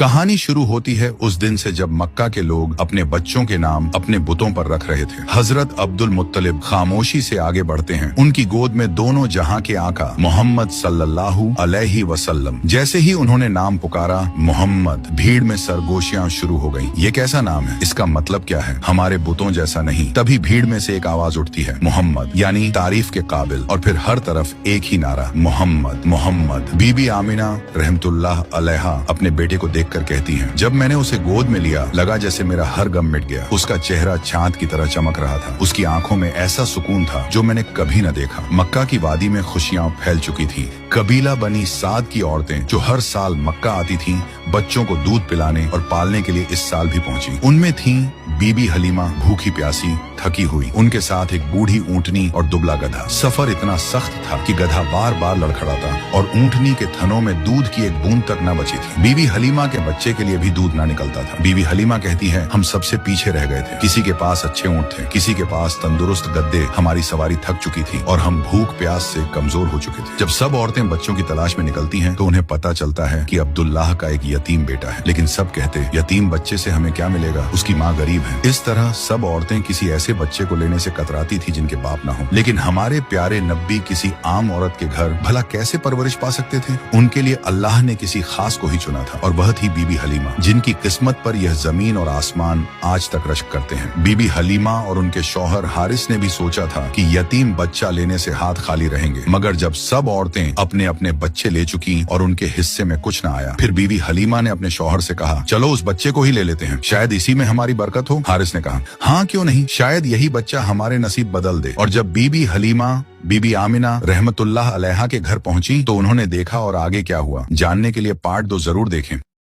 कहानी शुरू होती है उस दिन से जब मक्का के लोग अपने बच्चों के नाम अपने बुतों पर रख रहे थे। हजरत अब्दुल मुत्तलिब खामोशी से आगे बढ़ते हैं। उनकी गोद में दोनों जहां के आका मोहम्मद सल्लल्लाहु अलैहि वसल्लम। जैसे ही उन्होंने नाम पुकारा मोहम्मद, भीड़ में सरगोशियां शुरू हो गईं। ये कैसा नाम है? इसका मतलब क्या है? हमारे बुतों जैसा नहीं। तभी भीड़ में से एक आवाज उठती है, मोहम्मद, यानी तारीफ के काबिल। और फिर हर तरफ एक ही नारा, मोहम्मद मोहम्मद। बीबी आमिना रहमतुल्लाह अलैहा अपने बेटे को देखकर कहती हैं, जब मैंने उसे गोद में लिया लगा जैसे मेरा हर गम मिट गया। उसका चेहरा चांद की तरह चमक रहा था। उसकी आंखों में ऐसा सुकून था जो मैंने कभी न देखा। मक्का की वादी में खुशियां फैल चुकी थी। कबीला बनी साद की औरतें जो हर साल मक्का आती थीं, बच्चों को दूध पिलाने और पालने के लिए इस साल भी पहुंची। उनमें थीं बीबी हलीमा, भूखी प्यासी, थकी हुई। उनके साथ एक बूढ़ी ऊंटनी और दुबला गधा। सफर इतना सख्त था कि गधा बार बार लड़खड़ाता और ऊंटनी के थनों में दूध की एक बूंद तक न बची थी। बीबी हलीमा के बच्चे के लिए भी दूध न निकलता था। बीबी हलीमा कहती है, हम सबसे पीछे रह गए थे। किसी के पास अच्छे ऊंट थे, किसी के पास तंदुरुस्त गद्दे। हमारी सवारी थक चुकी थी और हम भूख प्यास से कमजोर हो चुके थे। जब सब औरतें बच्चों की तलाश में निकलती हैं तो उन्हें पता चलता है कि अब्दुल्लाह का एक यतीम बेटा है। लेकिन सब कहते, यतीम बच्चे से हमें क्या मिलेगा, उसकी माँ गरीब है। इस तरह सब औरतें किसी ऐसे बच्चे को लेने से कतराती थी जिनके बाप ना हो। लेकिन हमारे प्यारे नब्बी किसी आम औरत के घर भला कैसे परवरिश पा सकते थे? उनके लिए अल्लाह ने किसी खास को ही चुना था और वह थी बीबी हलीमा, जिनकी किस्मत पर यह जमीन और आसमान आज तक रश्क करते हैं। बीबी हलीमा और उनके शौहर हारिस ने भी सोचा था कि यतीम बच्चा लेने से हाथ खाली रहेंगे। मगर जब सब औरतें अपने अपने बच्चे ले चुकी और उनके हिस्से में कुछ न आया, फिर बीबी हलीमा ने अपने शौहर से कहा, चलो उस बच्चे को ही ले लेते हैं, शायद इसी में हमारी बरकत हो। हारिस ने कहा, हाँ क्यों नहीं, शायद यही बच्चा हमारे नसीब बदल दे। और जब बीबी हलीमा बीबी आमिना रहमतुल्लाह अलैहा के घर पहुंची तो उन्होंने देखा और आगे क्या हुआ जानने के लिए पार्ट 2 जरूर देखें।